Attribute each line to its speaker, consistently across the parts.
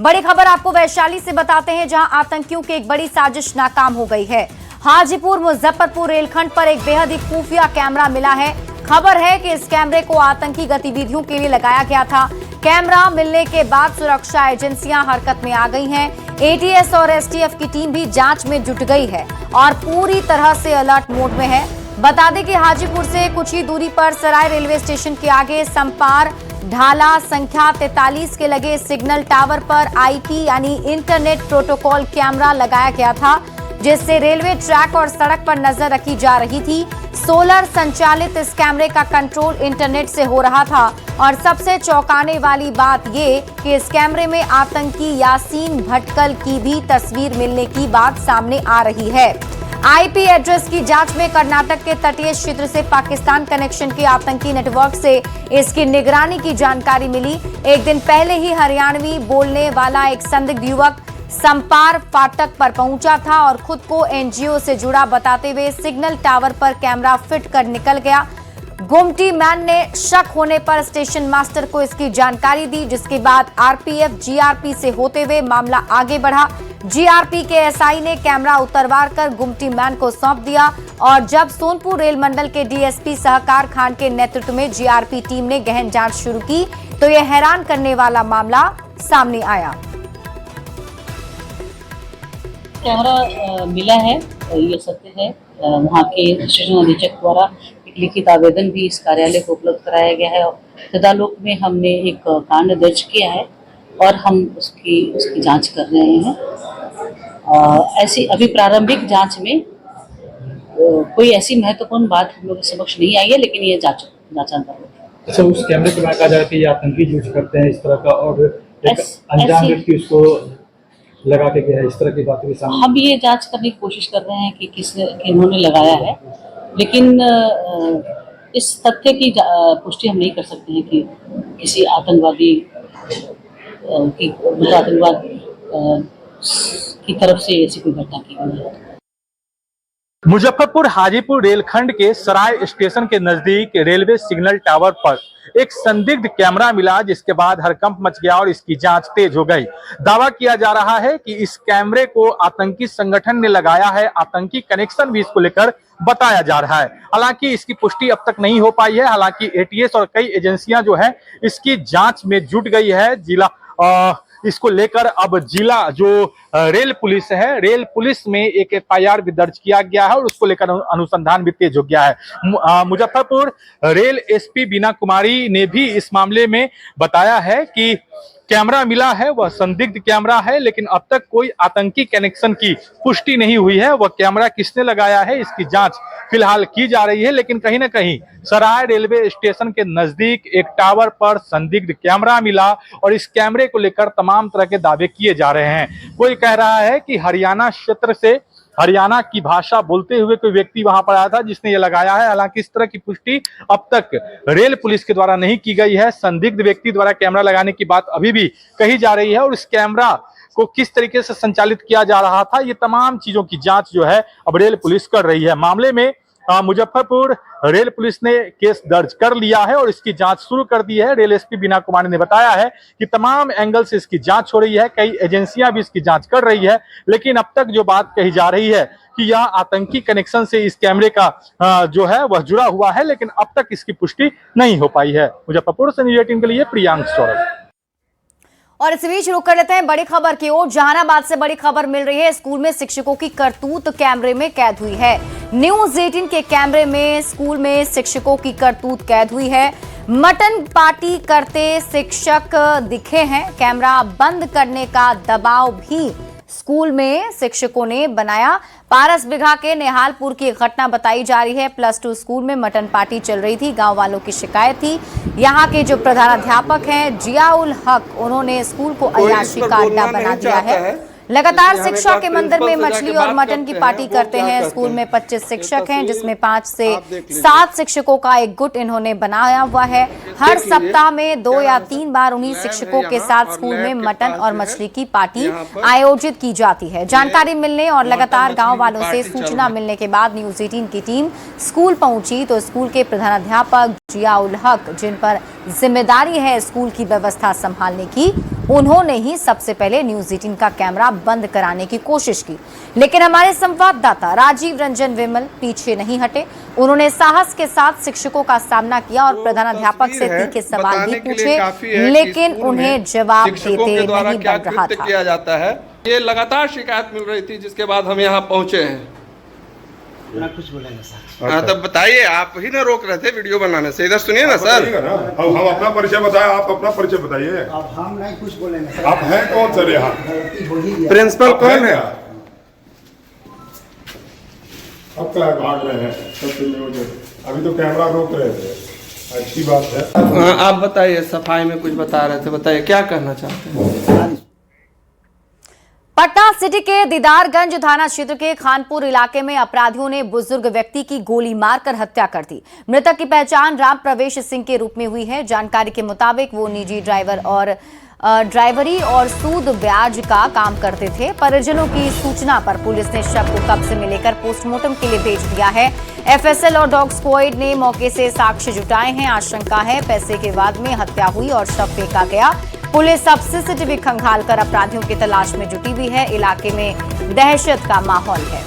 Speaker 1: बड़ी खबर आपको वैशाली से बताते हैं, जहां आतंकियों की एक बड़ी साजिश नाकाम हो गई है। हाजीपुर मुजफ्फरपुर रेलखंड पर एक बेहद ही खुफिया कैमरा मिला है। खबर है कि इस कैमरे को आतंकी गतिविधियों के लिए लगाया गया था। कैमरा मिलने के बाद सुरक्षा एजेंसियां हरकत में आ गई हैं। एटीएस और एसटीएफ की टीम भी जांच में जुट गई है और पूरी तरह से अलर्ट मोड में है। बता दें कि हाजीपुर से कुछ ही दूरी पर सराय रेलवे स्टेशन के आगे संपार ढाला संख्या 43 के लगे सिग्नल टावर पर आईपी यानी इंटरनेट प्रोटोकॉल कैमरा लगाया गया था, जिससे रेलवे ट्रैक और सड़क पर नजर रखी जा रही थी। सोलर संचालित इस कैमरे का कंट्रोल इंटरनेट से हो रहा था और सबसे चौंकाने वाली बात ये कि इस कैमरे में आतंकी यासीन भटकल की भी तस्वीर मिलने की बात सामने आ रही है। आईपी एड्रेस की जांच में कर्नाटक के तटीय क्षेत्र से पाकिस्तान कनेक्शन के आतंकी नेटवर्क से इसकी निगरानी की जानकारी मिली। एक दिन पहले ही हरियाणवी बोलने वाला एक संदिग्ध युवक संपार फाटक पर पहुंचा था और खुद को एनजीओ से जुड़ा बताते हुए सिग्नल टावर पर कैमरा फिट कर निकल गया। गुमटी मैन ने शक होने पर स्टेशन मास्टर को इसकी जानकारी दी, जिसके बाद आरपीएफ जीआरपी से होते हुए मामला आगे बढ़ा। जीआरपी के एसआई ने कैमरा उतरवा कर गुमटी मैन को सौंप दिया और जब सोनपुर रेल मंडल के डीएसपी सहकार खान के नेतृत्व में जीआरपी टीम ने गहन जांच शुरू की तो यह हैरान करने वाला मामला सामने आया।
Speaker 2: कैमरा मिला है, ये सत्य है। वहाँ के स्टेशन अधीक्षक द्वारा एक लिखित आवेदन भी इस कार्यालय को उपलब्ध कराया गया है और तदालोक में हमने एक कांड दर्ज किया है और हम उसकी जांच कर रहे हैं। ऐसी अभी प्रारंभिक जांच में कोई ऐसी महत्वपूर्ण बात हम लोग के समक्ष नहीं आई है, लेकिन ये जांचांतर है।
Speaker 3: अच्छा, उस कैमरे के बाद कहा जा रहा है कि ये आतंकी यूज करते हैं इस तरह का और एक अनजान व्यक्ति उसको लगा के गया है, इस तरह की बातें भी सामने।
Speaker 2: हम ये जांच करने की कोशिश कर रहे हैं कि किन्होंने लगाया है, लेकिन इस तथ्य की पुष्टि हम नहीं कर सकते हैं कि किसी आतंकवादी आतंकवाद की तरफ से ऐसी कोई घटना की गई है।
Speaker 4: मुजफ्फरपुर हाजीपुर रेलखंड के सराय स्टेशन के नजदीक रेलवे सिग्नल टावर पर एक संदिग्ध कैमरा मिला, जिसके बाद हड़कंप मच गया और इसकी जांच तेज हो गई। दावा किया जा रहा है कि इस कैमरे को आतंकी संगठन ने लगाया है। आतंकी कनेक्शन भी इसको लेकर बताया जा रहा है। हालांकि इसकी पुष्टि अब तक नहीं हो पाई है। हालांकि एटीएस और कई एजेंसियां जो है इसकी जांच में जुट गई है। इसको लेकर अब जिला जो रेल पुलिस है, रेल पुलिस में एक एफआईआर भी दर्ज किया गया है और उसको लेकर अनुसंधान भी तेज हो गया है। मुजफ्फरपुर रेल एसपी बीना कुमारी ने भी इस मामले में बताया है कि कैमरा मिला है वह संदिग्ध कैमरा है, लेकिन अब तक कोई आतंकी कनेक्शन की पुष्टि नहीं हुई है। वह कैमरा किसने लगाया है इसकी जांच फिलहाल की जा रही है, लेकिन कहीं ना कहीं सराय रेलवे स्टेशन के नजदीक एक टावर पर संदिग्ध कैमरा मिला और इस कैमरे को लेकर तमाम तरह के दावे किए जा रहे हैं। कोई कह रहा है कि हरियाणा क्षेत्र से हरियाणा की भाषा बोलते हुए कोई व्यक्ति वहां पर आया था जिसने ये लगाया है। हालांकि इस तरह की पुष्टि अब तक रेल पुलिस के द्वारा नहीं की गई है। संदिग्ध व्यक्ति द्वारा कैमरा लगाने की बात अभी भी कही जा रही है और इस कैमरा को किस तरीके से संचालित किया जा रहा था, ये तमाम चीजों की जांच जो है अब रेल पुलिस कर रही है। मामले में मुजफ्फरपुर रेल पुलिस ने केस दर्ज कर लिया है और इसकी जांच शुरू कर दी है। रेल एसपी बीना कुमारी ने बताया है कि तमाम एंगल से इसकी जांच हो रही है, कई एजेंसियां भी इसकी जांच कर रही है, लेकिन अब तक जो बात कही जा रही है कि यह आतंकी कनेक्शन से इस कैमरे का जो है वह जुड़ा हुआ है, लेकिन अब तक इसकी पुष्टि नहीं हो पाई है। मुजफ्फरपुर से न्यूज़ 18 के लिए प्रियांक सौरभ।
Speaker 1: और इस बीच रुक कर लेते हैं बड़ी खबर की ओर। जहानाबाद से बड़ी खबर मिल रही है। स्कूल में शिक्षकों की करतूत कैमरे में कैद हुई है। न्यूज़ 18 के कैमरे में स्कूल में शिक्षकों की करतूत कैद हुई है। मटन पार्टी करते शिक्षक दिखे हैं। कैमरा बंद करने का दबाव भी स्कूल में शिक्षकों ने बनाया। पारस बिघा के नेहालपुर की घटना बताई जा रही है। +2 स्कूल में मटन पार्टी चल रही थी। गांव वालों की शिकायत थी। यहाँ के जो प्रधानाध्यापक हैं जियाउल हक, उन्होंने स्कूल को अय्याशी का अड्डा बना दिया है। लगातार शिक्षा के मंदिर में मछली और मटन की पार्टी करते हैं। स्कूल में 25 शिक्षक हैं, जिसमें 5 से 7 शिक्षकों का एक गुट इन्होंने बनाया हुआ है। हर सप्ताह में 2 या 3 बार उन्हीं शिक्षकों के साथ स्कूल में मटन और मछली की पार्टी आयोजित की जाती है। जानकारी मिलने और लगातार गांव वालों से सूचना मिलने के बाद न्यूज 18 की टीम स्कूल पहुंची तो स्कूल के प्रधानाध्यापक जिया उल हक, जिन पर जिम्मेदारी है स्कूल की व्यवस्था संभालने की, उन्होंने ही सबसे पहले न्यूज 18 का कैमरा बंद कराने की कोशिश की, लेकिन हमारे संवाददाता राजीव रंजन विमल पीछे नहीं हटे। उन्होंने साहस के साथ शिक्षकों का सामना किया और प्रधानाध्यापक से तीखे सवाल भी पूछे, लेकिन उन्हें जवाब देते नहीं बन रहा था।
Speaker 5: किया जाता है, ये लगातार शिकायत मिल रही थी, जिसके बाद हम यहाँ पहुँचे हैं।
Speaker 6: कुछ बोलेंगे सर?
Speaker 5: हाँ, तब बताइए, आप ही ना रोक रहे थे वीडियो बनाने से, इधर सुनिए ना सर।
Speaker 7: हम अपना परिचय बताएं, आप अपना परिचय बताइए।
Speaker 6: अब हम नहीं कुछ बोलेंगे सर।
Speaker 7: आप हैं कौन सर यहाँ?
Speaker 5: प्रिंसिपल कौन है?
Speaker 7: अब क्या भाग रहे हैं? अभी तो कैमरा रोक रहे थे, अच्छी बात है।
Speaker 5: आप बताइए, सफाई में कुछ बता रहे थे, बताइए क्या कहना चाहते हैं?
Speaker 1: पटना सिटी के दीदारगंज थाना क्षेत्र के खानपुर इलाके में अपराधियों ने बुजुर्ग व्यक्ति की गोली मारकर हत्या कर दी। मृतक की पहचान राम प्रवेश सिंह के रूप में हुई है। जानकारी के मुताबिक वो निजी ड्राइवरी और सूद ब्याज का काम करते थे। परिजनों की सूचना पर पुलिस ने शव को कब्जे में लेकर पोस्टमार्टम के लिए भेज दिया है। एफएसएल और डॉग स्क्वाड ने मौके से साक्ष्य जुटाए हैं। आशंका है पैसे के विवाद में हत्या हुई और शव फेंका गया। पुलिस अब सीसीटीवी खंगालकर अपराधियों की तलाश में जुटी हुई है। इलाके में दहशत का माहौल है।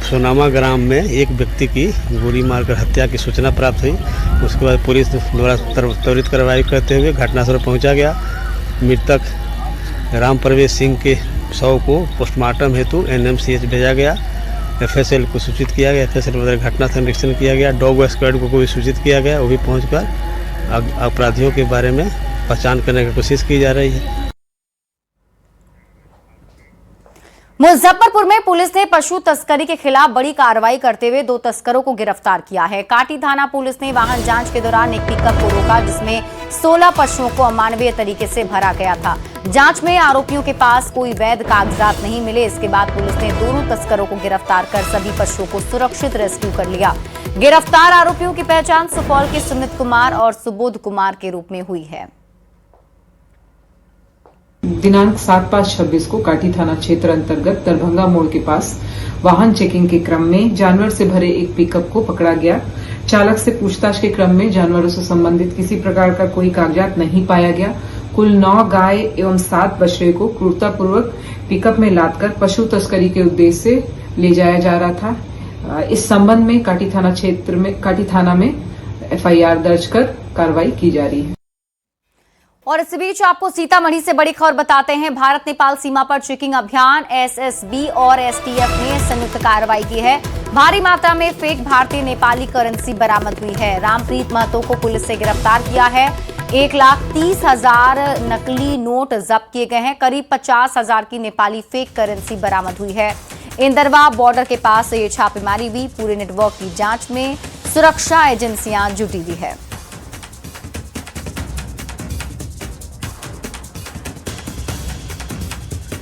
Speaker 8: सोनामा ग्राम में एक व्यक्ति की गोली मारकर हत्या की सूचना प्राप्त हुई। उसके बाद पुलिस द्वारा त्वरित कार्रवाई करते हुए घटनास्थल पहुंचा गया। मृतक राम प्रवेश सिंह के शव को पोस्टमार्टम हेतु एनएमसीएच भेजा गया। एफएसएल को सूचित किया गया। एफएसएल द्वारा घटनास्थल निरीक्षण किया गया। डॉग स्क्वाड को भी सूचित किया गया। वो भी पहुंचकर अपराधियों के बारे में पहचान करने की कोशिश की जा रही है।
Speaker 1: मुजफ्फरपुर में पुलिस ने पशु तस्करी के खिलाफ बड़ी कार्रवाई करते हुए 2 तस्करों को गिरफ्तार किया है। काटी थाना पुलिस ने वाहन जांच के दौरान एक पिकअप को रोका जिसमें 16 पशुओं को अमानवीय तरीके से भरा गया था। जांच में आरोपियों के पास कोई वैध कागजात नहीं मिले। इसके बाद पुलिस ने दोनों तस्करों को गिरफ्तार कर सभी पशुओं को सुरक्षित रेस्क्यू कर लिया। गिरफ्तार आरोपियों की पहचान सुपौल के सुमित कुमार और सुबोध कुमार के रूप में हुई है।
Speaker 9: दिनांक 7/5/26 को काटी थाना क्षेत्र अंतर्गत दरभंगा मोड़ के पास वाहन चेकिंग के क्रम में जानवर से भरे एक पिकअप को पकड़ा गया। चालक से पूछताछ के क्रम में जानवरों से संबंधित किसी प्रकार का कोई कागजात नहीं पाया गया। कुल 9 गाय एवं 7 बछड़े को क्रूरतापूर्वक पिकअप में लादकर पशु तस्करी के उद्देश्य से ले जाया जा रहा था। इस संबंध में काटी थाना में एफआईआर दर्ज कर कार्रवाई की जा रही है।
Speaker 1: और इस बीच आपको सीतामढ़ी से बड़ी खबर बताते हैं। भारत नेपाल सीमा पर चेकिंग अभियान एसएसबी और एसटीएफ ने संयुक्त कार्रवाई की है। भारी मात्रा में फेक भारतीय नेपाली करेंसी बरामद हुई है। रामप्रीत महतो को पुलिस से गिरफ्तार किया है। 1,30,000 नकली नोट जब्त किए गए हैं। करीब 50,000 की नेपाली फेक करेंसी बरामद हुई है। इंदरवा बॉर्डर के पास ये छापेमारी हुई। पूरे नेटवर्क की जांच में सुरक्षा एजेंसियां जुटी हुई है।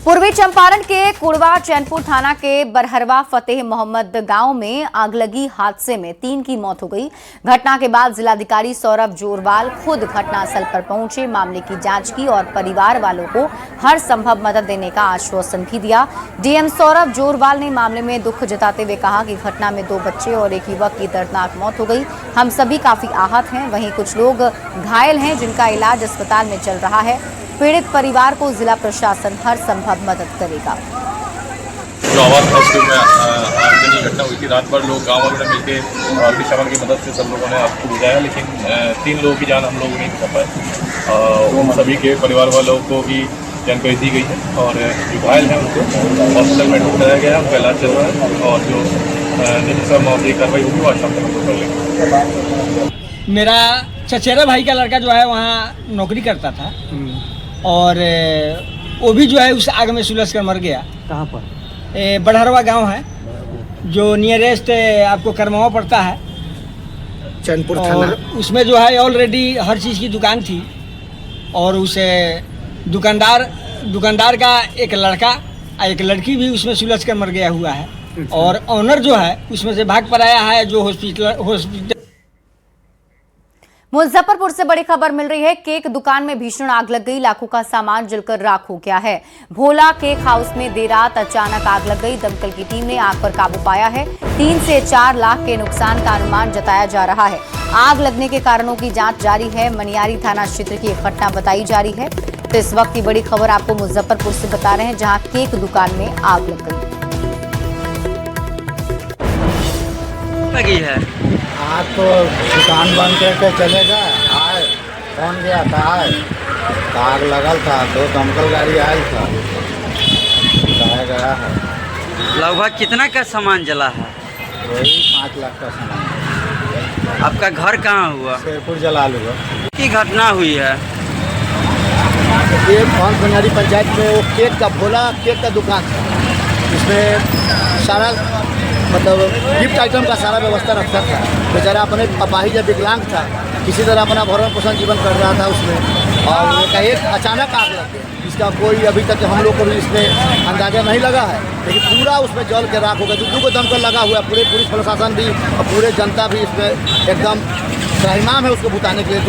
Speaker 1: पूर्वी चंपारण के कुड़वा चैनपुर थाना के बरहरवा फतेह मोहम्मद गांव में आगलगी हादसे में 3 की मौत हो गई। घटना के बाद जिलाधिकारी सौरभ जोरवाल खुद घटनास्थल पर पहुंचे, मामले की जांच की और परिवार वालों को हर संभव मदद देने का आश्वासन भी दिया। डीएम सौरभ जोरवाल ने मामले में दुख जताते हुए कहा कि घटना में 2 बच्चे और एक युवक की दर्दनाक मौत हो गई। हम सभी काफी आहत हैं, वहीं कुछ लोग घायल हैं जिनका इलाज अस्पताल में चल रहा है। पीड़ित परिवार को जिला प्रशासन हर संभव मदद करेगा।
Speaker 10: जो आवास था उसमें आगजनी घटना हुई थी। रात भर लोग गाँव वालों ने मिलकर अग्निशमन की मदद से सब लोगों ने आग को बुझाया, लेकिन 3 लोगों की जान हम लोग नहीं बचा पाए। उन सभी के परिवार वालों को भी जानकारी दी गई है और जो घायल हैं उनको हॉस्पिटल में एडमिट कराया गया है, उनका इलाज चल रहा है और जो निजी मामले की कार्रवाई होगी वो आज शाम तक हम लोग कर लेंगे।
Speaker 11: मेरा चचेरा भाई का लड़का जो है वहाँ नौकरी करता था और वो भी जो है उस आग में सुलझ कर मर गया।
Speaker 6: कहाँ पर?
Speaker 11: बड़हरवा गांव है जो नियरेस्ट आपको करमावा पड़ता है
Speaker 6: चैनपुर थाना।
Speaker 11: और उसमें जो है ऑलरेडी हर चीज़ की दुकान थी और उस दुकानदार का एक लड़का एक लड़की भी उसमें सुलझ कर मर गया हुआ है। और ऑनर जो है उसमें से भाग पर आया है, जो हॉस्पिटल।
Speaker 1: मुजफ्फरपुर से बड़ी खबर मिल रही है। केक दुकान में भीषण आग लग गई, लाखों का सामान जलकर राख हो गया है। भोला केक हाउस में देर रात अचानक आग लग गई। दमकल की टीम ने आग पर काबू पाया है। 3 से 4 लाख के नुकसान का अनुमान जताया जा रहा है। आग लगने के कारणों की जांच जारी है। मनियारी थाना क्षेत्र की एक घटना बताई जा रही है। तो इस वक्त की बड़ी खबर आपको मुजफ्फरपुर से बता रहे हैं, जहां केक दुकान में आग लग गई
Speaker 11: है।
Speaker 6: आज तो दुकान बंद करके चले गए, आए फोन गया था, आए आग लगल था, 2 दमकल गाड़ी आयल था, बताया गया है।
Speaker 11: लगभग कितना का सामान जला है?
Speaker 6: वही 5 लाख का सामान।
Speaker 11: आपका घर कहाँ हुआ?
Speaker 6: शेरपुर जलालू
Speaker 11: की घटना हुई है?
Speaker 6: ये कौन बनियारी पंचायत में वो केक का भोला केक का दुकान था, इसमें सारा मतलब गिफ्ट आइटम का सारा व्यवस्था रखता था। बेचारा अपने अपाहिज विकलांग था, किसी तरह अपना भरण पोषण जीवन कर रहा था उसमें, और एक अचानक आग लग गई। इसका कोई अभी तक हम लोग को भी इसमें अंदाजा नहीं लगा है, लेकिन पूरा उसमें जल के राख हो गया। 2 दमकल लगा हुआ है, पूरे पुलिस प्रशासन भी और पूरे जनता भी इसमें एकदम त्राहिमाम है उसको बुताने के लिए।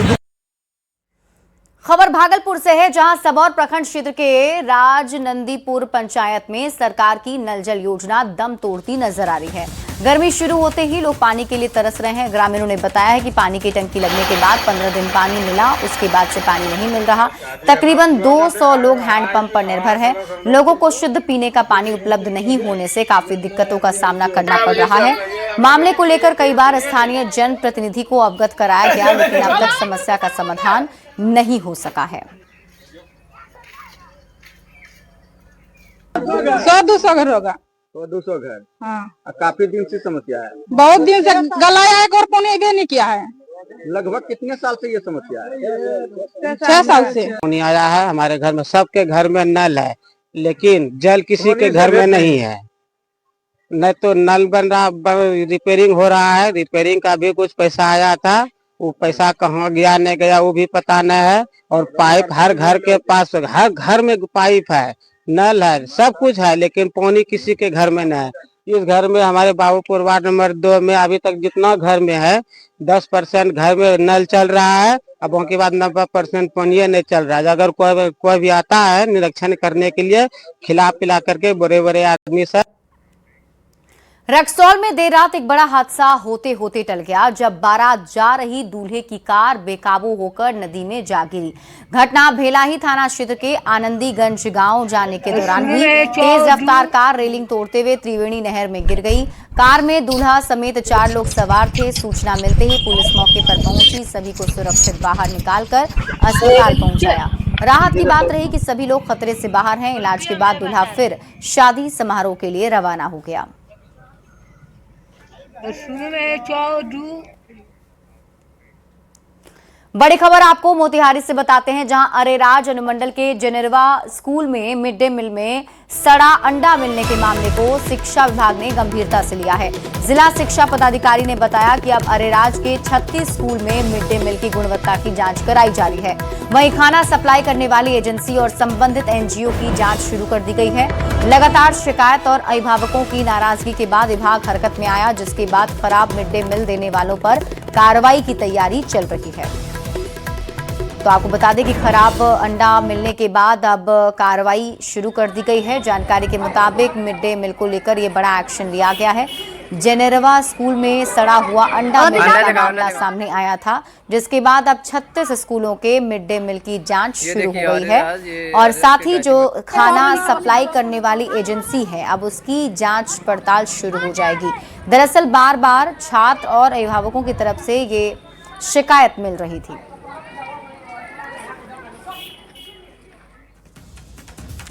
Speaker 1: खबर भागलपुर से है, जहां सबौर प्रखंड क्षेत्र के राजनंदीपुर पंचायत में सरकार की नल जल योजना दम तोड़ती नजर आ रही है। गर्मी शुरू होते ही लोग पानी के लिए तरस रहे हैं। ग्रामीणों ने बताया है कि पानी की टंकी लगने के बाद 15 दिन पानी मिला, उसके बाद से पानी नहीं मिल रहा। तकरीबन 200 लोग हैंडपंप पर निर्भर हैं। लोगों को शुद्ध पीने का पानी उपलब्ध नहीं होने से काफी दिक्कतों का सामना करना पड़ रहा है। मामले को लेकर कई बार स्थानीय जनप्रतिनिधि को अवगत कराया गया, लेकिन अब तक समस्या का समाधान नहीं हो सका है।
Speaker 12: 100-200 घर होगा।
Speaker 6: 200 घर।
Speaker 12: हाँ,
Speaker 6: काफी दिन से समस्या है।
Speaker 12: बहुत दिन से गलाया है और पानी भी नहीं किया है।
Speaker 6: लगभग कितने साल से ये समस्या है?
Speaker 12: 6 साल से
Speaker 8: पानी आया है हमारे घर में। सबके घर में नल है, लेकिन जल किसी के घर में नहीं है। नहीं तो नल बन रहा, रिपेयरिंग हो रहा है। रिपेयरिंग का भी कुछ पैसा आया था, वो पैसा कहाँ गया नहीं गया वो भी पता नहीं है। और पाइप हर घर के पास, हर घर में पाइप है, नल है, सब कुछ है, लेकिन पानी किसी के घर में नहीं है। इस घर में हमारे बाबूपुर वार्ड नंबर 2 में अभी तक जितना घर में है 10% घर में नल चल रहा है, अब बाकी बाद 90% पानी नहीं चल रहा है। अगर कोई भी आता है निरीक्षण करने के लिए, खिला पिला करके बड़े बड़े आदमी सब।
Speaker 1: रक्सौल में देर रात एक बड़ा हादसा होते होते टल गया, जब बारात जा रही दूल्हे की कार बेकाबू होकर नदी में जा गिरी। घटना भेलाही थाना क्षेत्र के आनंदीगंज गांव जाने के दौरान हुई। तेज रफ्तार कार रेलिंग तोड़ते हुए त्रिवेणी नहर में गिर गई। कार में दूल्हा समेत 4 लोग सवार थे। सूचना मिलते ही पुलिस मौके पर पहुंची, सभी को सुरक्षित बाहर निकालकर अस्पताल पहुंचाया। राहत की बात रही कि सभी लोग खतरे से बाहर हैं। इलाज के बाद दूल्हा फिर शादी समारोह के लिए रवाना हो गया। बड़ी खबर आपको मोतिहारी से बताते हैं, जहां अरेराज अनुमंडल के जेनेरवा स्कूल में मिड डे मील में सड़ा अंडा मिलने के मामले को शिक्षा विभाग ने गंभीरता से लिया है। जिला शिक्षा पदाधिकारी ने बताया कि अब अरेराज के 36 स्कूल में मिड डे मील की गुणवत्ता की जांच कराई जा रही है। वहीं खाना सप्लाई करने वाली एजेंसी और संबंधित एनजीओ की जांच शुरू कर दी गई है। लगातार शिकायत और अभिभावकों की नाराजगी के बाद विभाग हरकत में आया, जिसके बाद खराब मिड डे मील देने वालों पर कार्रवाई की तैयारी चल रही है। तो आपको बता दें कि खराब अंडा मिलने के बाद अब कार्रवाई शुरू कर दी गई है। जानकारी के मुताबिक मिड डे मील को लेकर ये बड़ा एक्शन लिया गया है। जेनेरवा स्कूल में सड़ा हुआ अंडा मिलने का मामला सामने आया था, जिसके बाद अब 36 स्कूलों के मिड डे मील की जांच शुरू हो गई है। और साथ ही जो खाना सप्लाई करने वाली एजेंसी है, अब उसकी जांच पड़ताल शुरू हो जाएगी। दरअसल बार बार छात्र और अभिभावकों की तरफ से ये शिकायत मिल रही थी।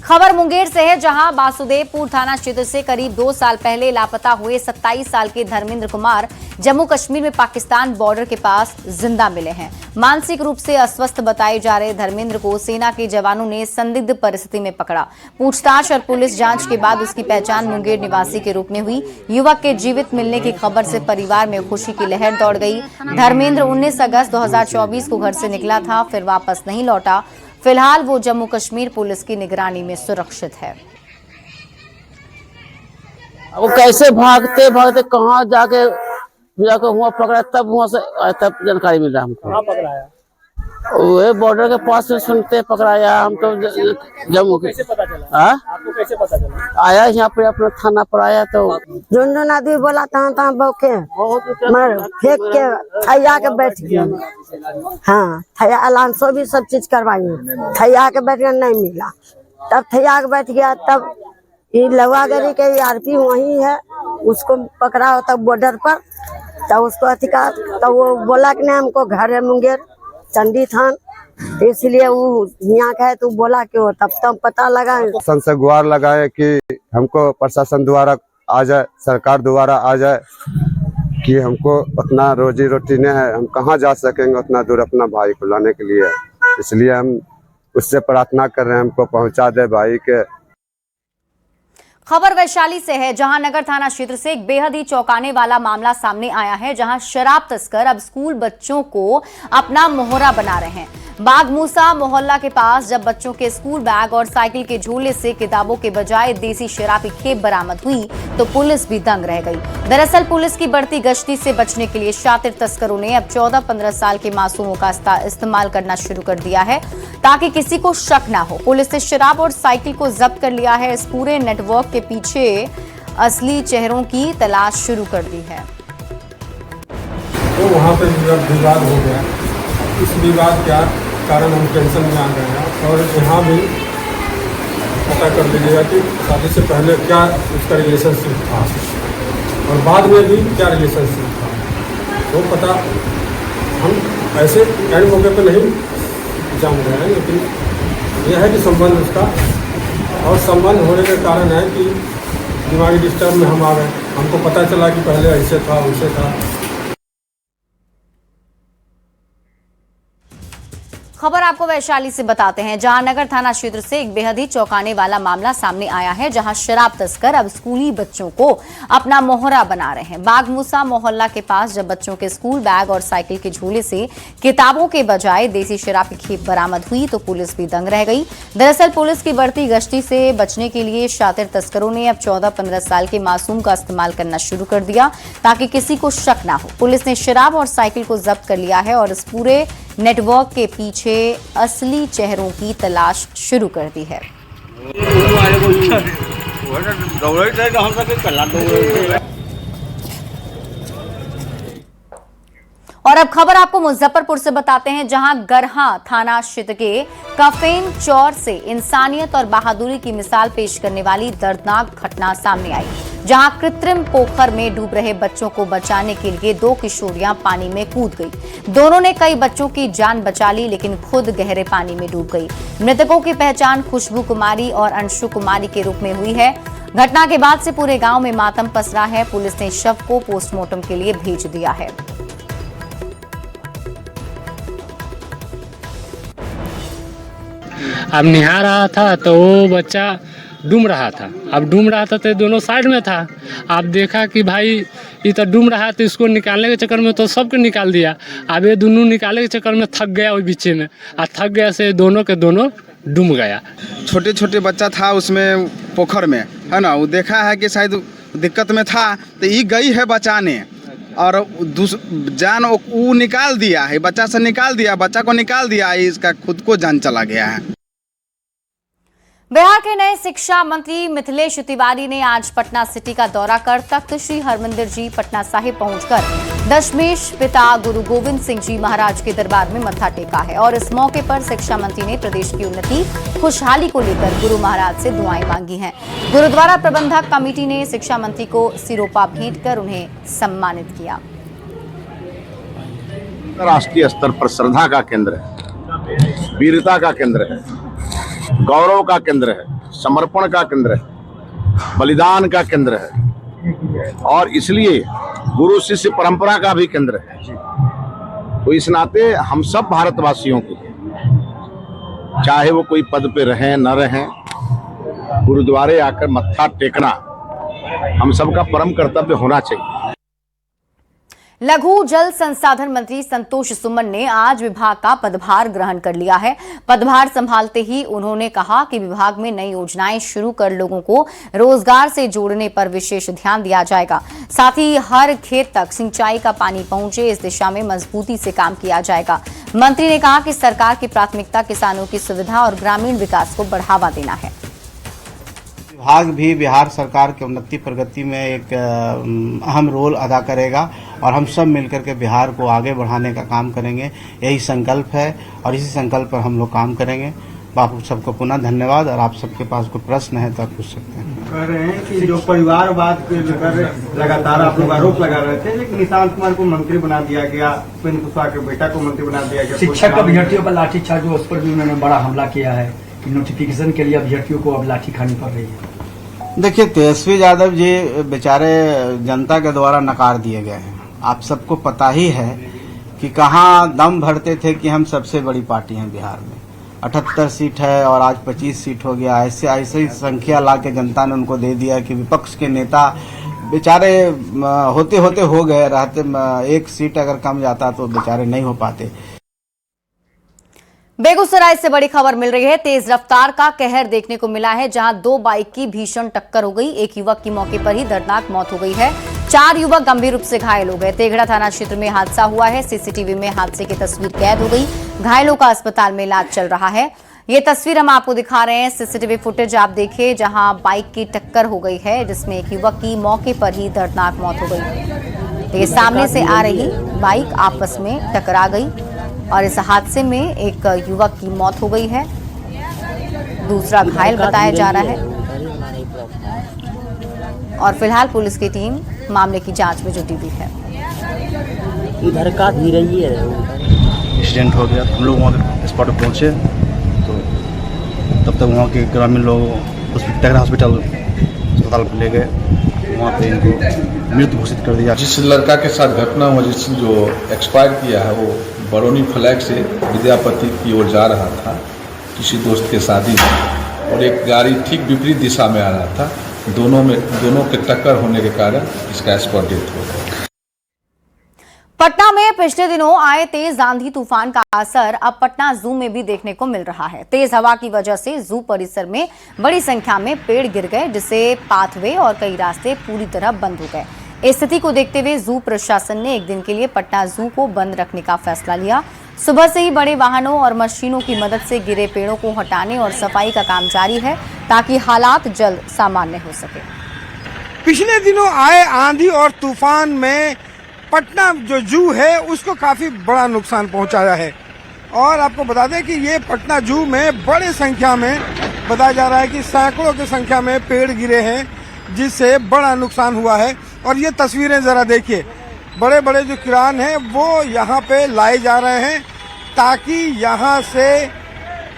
Speaker 1: खबर मुंगेर से है, जहां वासुदेवपुर थाना क्षेत्र से करीब 2 साल पहले लापता हुए 27 साल के धर्मेंद्र कुमार जम्मू कश्मीर में पाकिस्तान बॉर्डर के पास जिंदा मिले हैं। मानसिक रूप से अस्वस्थ बताए जा रहे धर्मेंद्र को सेना के जवानों ने संदिग्ध परिस्थिति में पकड़ा। पूछताछ और पुलिस जांच के बाद उसकी पहचान मुंगेर निवासी के रूप में हुई। युवक के जीवित मिलने की खबर से परिवार में खुशी की लहर दौड़ गई। धर्मेंद्र 19 अगस्त 2024 को घर से निकला था, फिर वापस नहीं लौटा। फिलहाल वो जम्मू कश्मीर पुलिस की निगरानी में सुरक्षित है।
Speaker 13: वो कैसे भागते भागते कहाँ जाके हुआ पकड़ा, तब वहाँ से तब जानकारी मिला हमको।
Speaker 11: कहाँ पकड़ाया?
Speaker 13: वो बॉर्डर के पास से सुनते पकड़ाया हम तो जम्मू के।
Speaker 11: कैसे पता चला? आपको कैसे पता चला?
Speaker 13: आया यहाँ पे अपना थाना पर आया तो
Speaker 14: झुंझुन आदमी बोला तहाँ बौखे मर फेंक के थैया के बैठ गए। हाँ थैया अलांसो भी सब चीज करवाई, थैया के बैठ गया नहीं मिला, तब थैया के बैठ गया। तब ये लवागरी के आरपी वही है, उसको पकड़ा हो तब बॉर्डर पर, तब उसको अधिकार तब वो बोला कि नहीं हमको घर है मुंगेर चंडी थान, तो इसलिए वो यहाँ का है तो बोला कि हो तब पता लगा।
Speaker 15: प्रशासन से गुहार लगाए कि हमको प्रशासन द्वारा आ जाए, सरकार द्वारा आ जाए कि हमको उतना रोजी रोटी नहीं है, हम कहाँ जा सकेंगे उतना दूर अपना भाई को लाने के लिए। इसलिए हम उससे प्रार्थना कर रहे हैं हमको पहुँचा दे भाई के।
Speaker 1: खबर वैशाली से है, जहां नगर थाना क्षेत्र से एक बेहद ही चौंकाने वाला मामला सामने आया है, जहां शराब तस्कर अब स्कूल बच्चों को अपना मोहरा बना रहे हैं। बागमूसा मोहल्ला के पास जब बच्चों के स्कूल बैग और साइकिल के झोले से किताबों के बजाय देसी शराब की खेप बरामद हुई तो पुलिस भी दंग रह गई। दरअसल पुलिस की बढ़ती गश्ती से बचने के लिए शातिर तस्करों ने अब 14-15 साल के मासूमों का इस्तेमाल करना शुरू कर दिया है ताकि किसी को शक ना हो। पुलिस ने शराब और साइकिल को जब्त कर लिया है। इस पूरे नेटवर्क के पीछे असली चेहरों की तलाश शुरू कर दी है।
Speaker 7: तो वहाँ पे विवाद हो गया, इस विवाद का कारण हम टेंशन में आ गए हैं। और यहाँ भी पता कर लीजिएगा कि शादी से पहले क्या उसका रिलेशनशिप था और बाद में भी क्या रिलेशनशिप था, वो पता हम ऐसे एंड मौके पर नहीं जान रहे हैं। लेकिन यह है कि संबंध उसका, और संबंध होने के कारण है कि दिमागी डिस्टर्ब में हम आ गए। हमको पता चला कि पहले ऐसे था वैसे था।
Speaker 1: खबर आपको वैशाली से बताते हैं, जहां नगर थाना क्षेत्र से एक बेहद ही चौंकाने वाला मामला सामने आया है, जहां शराब तस्कर अब स्कूली बच्चों को अपना मोहरा बना रहे हैं। बागमूसा मोहल्ला के पास जब बच्चों के स्कूल बैग और साइकिल के झोले से किताबों के बजाय देसी शराब की खेप बरामद हुई तो पुलिस भी दंग रह गई। दरअसल पुलिस की बढ़ती गश्ती से बचने के लिए शातिर तस्करों ने अब 14-15 साल के मासूम का इस्तेमाल करना शुरू कर दिया ताकि किसी को शक ना हो। पुलिस ने शराब और साइकिल को जब्त कर लिया है और इस पूरे नेटवर्क के पीछे असली चेहरों की तलाश शुरू कर दी है। और अब खबर आपको मुजफ्फरपुर से बताते हैं, जहां गरहा थाना क्षेत्र के कफेन चौर से इंसानियत और बहादुरी की मिसाल पेश करने वाली दर्दनाक घटना सामने आई, जहां कृत्रिम पोखर में डूब रहे बच्चों को बचाने के लिए 2 किशोरियां पानी में कूद गई। दोनों ने कई बच्चों की जान बचा ली लेकिन खुद गहरे पानी में डूब गई। मृतकों की पहचान खुशबू कुमारी और अंशु कुमारी के रूप में हुई है। घटना के बाद से पूरे गांव में मातम पसरा है। पुलिस ने शव को पोस्टमार्टम के लिए भेज दिया है।
Speaker 16: अब निहार रहा था तो वो बच्चा डूब रहा था। अब डूब रहा था तो दोनों साइड में था। आप देखा कि भाई ये तो डूब रहा तो इसको निकालने के चक्कर में तो सबको निकाल दिया। अब ये दोनों निकालने के चक्कर में थक गया, वही बीचे में थक गया से दोनों के दोनों डूब गया।
Speaker 17: छोटे छोटे बच्चा था उसमें पोखर में, है ना, वो देखा है कि शायद दिक्कत में था तो ये गई है बचाने और जान वो निकाल दिया है, बच्चा से निकाल दिया, बच्चा को निकाल दिया, इसका खुद को जान चला गया है।
Speaker 1: बिहार के नए शिक्षा मंत्री मिथिलेश तिवारी ने आज पटना सिटी का दौरा कर तख्त श्री हरमंदिर जी पटना साहिब पहुंचकर दशमेश पिता गुरु गोविंद सिंह जी महाराज के दरबार में मत्था टेका है और इस मौके पर शिक्षा मंत्री ने प्रदेश की उन्नति खुशहाली को लेकर गुरु महाराज से दुआएं मांगी हैं। गुरुद्वारा प्रबंधक कमेटी ने शिक्षा मंत्री को सिरोपा भेंट कर उन्हें सम्मानित किया।
Speaker 18: राष्ट्रीय स्तर पर श्रद्धा का केंद्र है, वीरता का केंद्र है, गौरव का केंद्र है, समर्पण का केंद्र है, बलिदान का केंद्र है और इसलिए गुरु शिष्य परंपरा का भी केंद्र है। तो इस नाते हम सब भारतवासियों को, चाहे वो कोई पद पे रहें न रहें, गुरुद्वारे आकर मत्था टेकना हम सबका परम कर्तव्य होना चाहिए।
Speaker 1: लघु जल संसाधन मंत्री संतोष सुमन ने आज विभाग का पदभार ग्रहण कर लिया है। पदभार संभालते ही उन्होंने कहा कि विभाग में नई योजनाएं शुरू कर लोगों को रोजगार से जोड़ने पर विशेष ध्यान दिया जाएगा। साथ ही हर खेत तक सिंचाई का पानी पहुंचे, इस दिशा में मजबूती से काम किया जाएगा। मंत्री ने कहा कि सरकार की प्राथमिकता किसानों की सुविधा और ग्रामीण विकास को बढ़ावा देना है।
Speaker 19: विभाग भी बिहार सरकार की उन्नति प्रगति में एक अहम रोल अदा करेगा और हम सब मिलकर के बिहार को आगे बढ़ाने का काम करेंगे। यही संकल्प है और इसी संकल्प पर हम लोग काम करेंगे। बापू सबको पुनः धन्यवाद। और आप सबके पास कोई प्रश्न है तो आप पूछ सकते हैं।
Speaker 20: कह रहे हैं कि जो परिवारवाद को लेकर लगातार आप लोग आरोप लगा रहे थे, लेकिन निशांत कुमार को मंत्री बना दिया गया, उपेंद्र कुशवाहा के बेटा को मंत्री बना दिया गया।
Speaker 21: शिक्षक अभ्यर्थियों पर लाठीचार्ज, उस पर भी उन्होंने बड़ा हमला किया है कि नोटिफिकेशन के लिए अभ्यर्थियों को अब लाठी खानी पड़ रही है।
Speaker 19: देखिए, तेजस्वी यादव जी बेचारे जनता के द्वारा नकार दिए गए हैं। आप सबको पता ही है कि कहाँ दम भरते थे कि हम सबसे बड़ी पार्टी हैं बिहार में। 78 सीट है और आज 25 सीट हो गया। ऐसे संख्या ला के जनता ने उनको दे दिया कि विपक्ष के नेता बेचारे होते होते हो गए, रहते एक सीट अगर कम जाता तो बेचारे नहीं हो पाते।
Speaker 1: बेगूसराय से बड़ी खबर मिल रही है। तेज रफ्तार का कहर देखने को मिला है, जहां दो बाइक की भीषण टक्कर हो गई। एक युवक की मौके पर ही दर्दनाक मौत हो गई है। 4 युवक गंभीर रूप से घायल हो गए। तेघड़ा थाना क्षेत्र में हादसा हुआ है। सीसीटीवी में हादसे की तस्वीर कैद हो गई। घायलों का अस्पताल में इलाज चल रहा है। ये तस्वीर हम आपको दिखा रहे हैं। सीसीटीवी फुटेज आप देखिए, जहां बाइक की टक्कर हो गई है, जिसमें एक युवक की मौके पर ही दर्दनाक मौत हो गई। ये सामने से आ रही बाइक आपस में टकरा गई और इस हादसे में एक युवक की मौत हो गई है। दूसरा घायल बताया जा रहा है और फिलहाल पुलिस की टीम मामले की जांच में जुटी हुई है।
Speaker 22: इधर का धीरे ही है।
Speaker 8: एक्सीडेंट हो गया, हम लोग वहाँ स्पॉट पर पहुँचे तो तब तक वहाँ के ग्रामीण लोग टेघड़ा हॉस्पिटल अस्पताल पर ले गए। वहाँ पे इनको मृत घोषित कर दिया।
Speaker 23: जिस लड़का के साथ घटना हुआ, जिस जो एक्सपायर किया है, वो बरौनी फ्लैग से विद्यापति की ओर जा रहा था किसी दोस्त के शादी में, और एक गाड़ी ठीक विपरीत दिशा में आ रहा था। दोनों के टक्कर होने के कारण इसका स्पॉट डेथ हो गया।
Speaker 1: पटना में पिछले दिनों आए तेज आंधी तूफान का असर अब पटना जू में भी देखने को मिल रहा है। तेज हवा की वजह से जू परिसर में बड़ी संख्या में पेड़ गिर गए, जिससे पाथवे और कई रास्ते पूरी तरह बंद हो गए। इस स्थिति को देखते हुए जू प्रशासन ने एक दिन के लिए पटना जू को बंद रखने का फैसला लिया। सुबह से ही बड़े वाहनों और मशीनों की मदद से गिरे पेड़ों को हटाने और सफाई का काम जारी है, ताकि हालात जल्द सामान्य हो सके।
Speaker 24: पिछले दिनों आए आंधी और तूफान में पटना जो जू है उसको काफी बड़ा नुकसान पहुंचाया है। और आपको बता दें कि ये पटना जू में बड़ी संख्या में बताया जा रहा है कि सैकड़ों की संख्या में पेड़ गिरे हैं, जिससे बड़ा नुकसान हुआ है। और ये तस्वीरें जरा देखिए, बड़े बड़े जो किरान हैं वो यहाँ पे लाए जा रहे हैं, ताकि यहाँ से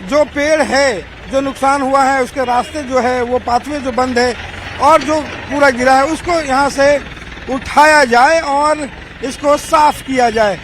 Speaker 24: जो पेड़ है जो नुकसान हुआ है उसके रास्ते जो है वो पाथवे जो बंद है और जो पूरा गिरा है उसको यहाँ से उठाया जाए और इसको साफ किया जाए।